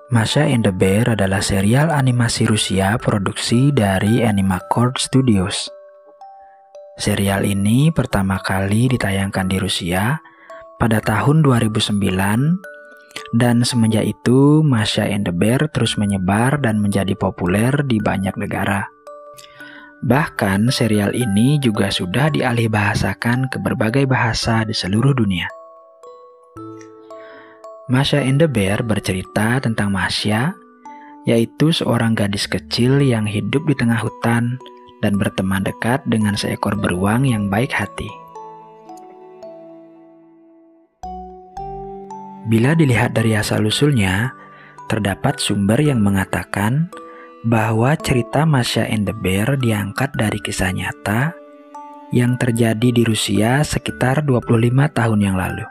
Masha and the Bear adalah serial animasi Rusia produksi dari Animacord Studios. Serial ini pertama kali ditayangkan di Rusia pada tahun 2009 dan semenjak itu Masha and the Bear terus menyebar dan menjadi populer di banyak negara. Bahkan serial ini juga sudah dialihbahasakan ke berbagai bahasa di seluruh dunia. Masha and the Bear bercerita tentang Masha, yaitu seorang gadis kecil yang hidup di tengah hutan dan berteman dekat dengan seekor beruang yang baik hati. Bila dilihat dari asal-usulnya, terdapat sumber yang mengatakan bahwa cerita Masha and the Bear diangkat dari kisah nyata yang terjadi di Rusia sekitar 25 tahun yang lalu.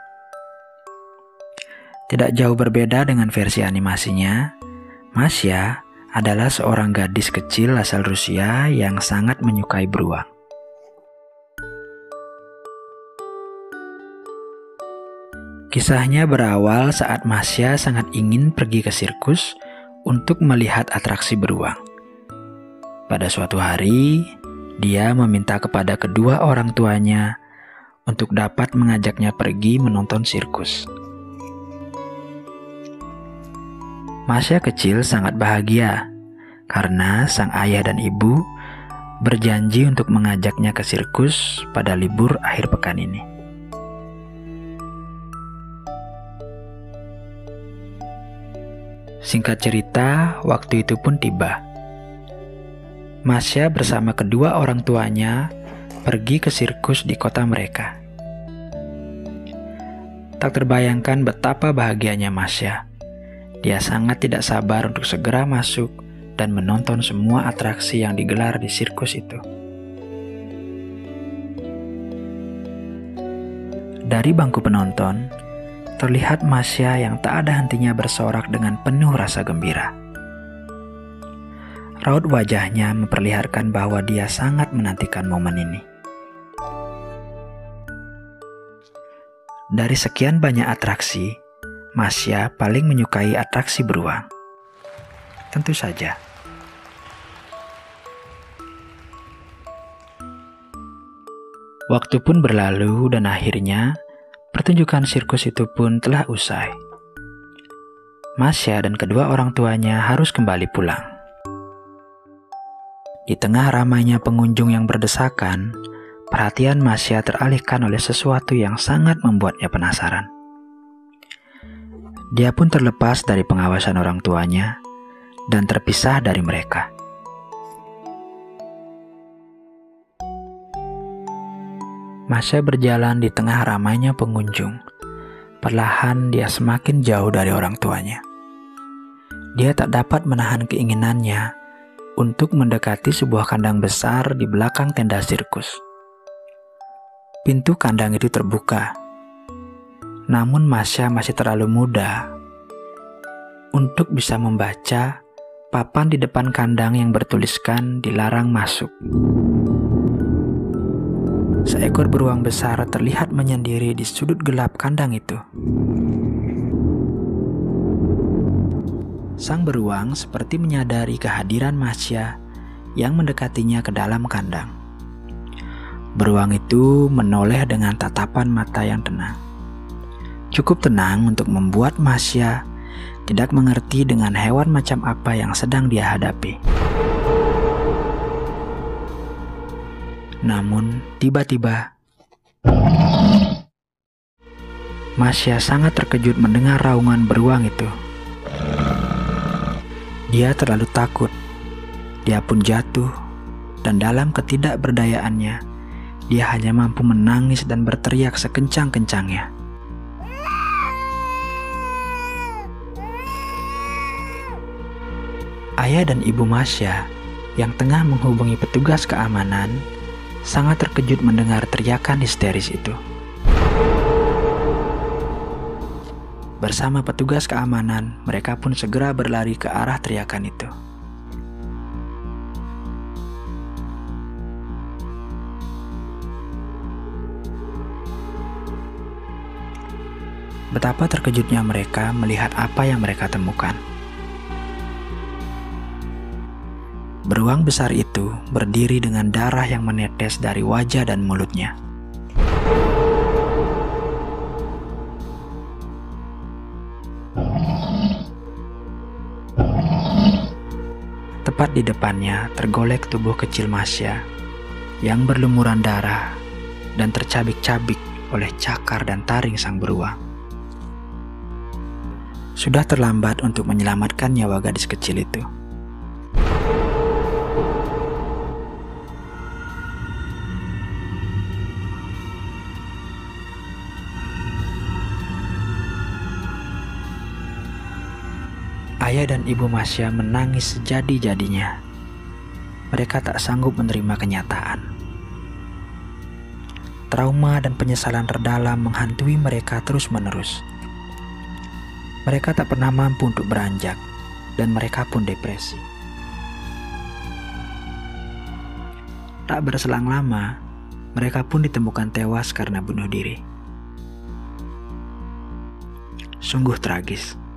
Tidak jauh berbeda dengan versi animasinya, Masha adalah seorang gadis kecil asal Rusia yang sangat menyukai beruang. Kisahnya berawal saat Masha sangat ingin pergi ke sirkus untuk melihat atraksi beruang. Pada suatu hari, dia meminta kepada kedua orang tuanya untuk dapat mengajaknya pergi menonton sirkus. Masha kecil sangat bahagia karena sang ayah dan ibu berjanji untuk mengajaknya ke sirkus pada libur akhir pekan ini. Singkat cerita, waktu itu pun tiba. Masha bersama kedua orang tuanya pergi ke sirkus di kota mereka. Tak terbayangkan betapa bahagianya Masha. Dia sangat tidak sabar untuk segera masuk dan menonton semua atraksi yang digelar di sirkus itu. Dari bangku penonton, terlihat Masha yang tak ada hentinya bersorak dengan penuh rasa gembira. Raut wajahnya memperlihatkan bahwa dia sangat menantikan momen ini. Dari sekian banyak atraksi, Masha paling menyukai atraksi beruang. Tentu saja. Waktu pun berlalu dan akhirnya pertunjukan sirkus itu pun telah usai. Masha dan kedua orang tuanya harus kembali pulang. Di tengah ramainya pengunjung yang berdesakan, perhatian Masha teralihkan oleh sesuatu yang sangat membuatnya penasaran. Dia pun terlepas dari pengawasan orang tuanya dan terpisah dari mereka. Masha berjalan di tengah ramainya pengunjung. Perlahan dia semakin jauh dari orang tuanya. Dia tak dapat menahan keinginannya untuk mendekati sebuah kandang besar di belakang tenda sirkus. Pintu kandang itu terbuka. Namun Masha masih terlalu muda untuk bisa membaca papan di depan kandang yang bertuliskan dilarang masuk. Seekor beruang besar terlihat menyendiri di sudut gelap kandang itu. Sang beruang seperti menyadari kehadiran Masha yang mendekatinya ke dalam kandang. Beruang itu menoleh dengan tatapan mata yang tenang. Cukup tenang untuk membuat Masha tidak mengerti dengan hewan macam apa yang sedang dia hadapi. Namun tiba-tiba Masha sangat terkejut mendengar raungan beruang itu. Dia terlalu takut. Dia pun jatuh dan dalam ketidakberdayaannya dia hanya mampu menangis dan berteriak sekencang-kencangnya. Ayah dan ibu Masha yang tengah menghubungi petugas keamanan sangat terkejut mendengar teriakan histeris itu. Bersama petugas keamanan, mereka pun segera berlari ke arah teriakan itu. Betapa terkejutnya mereka melihat apa yang mereka temukan. Beruang besar itu berdiri dengan darah yang menetes dari wajah dan mulutnya. Tepat di depannya tergolek tubuh kecil Masya yang berlumuran darah dan tercabik-cabik oleh cakar dan taring sang beruang. Sudah terlambat untuk menyelamatkan nyawa gadis kecil itu. Ayah dan ibu Masya menangis sejadi-jadinya. Mereka tak sanggup menerima kenyataan. Trauma dan penyesalan terdalam menghantui mereka terus-menerus. Mereka tak pernah mampu untuk beranjak, dan mereka pun depresi. Tak berselang lama, mereka pun ditemukan tewas karena bunuh diri. Sungguh tragis.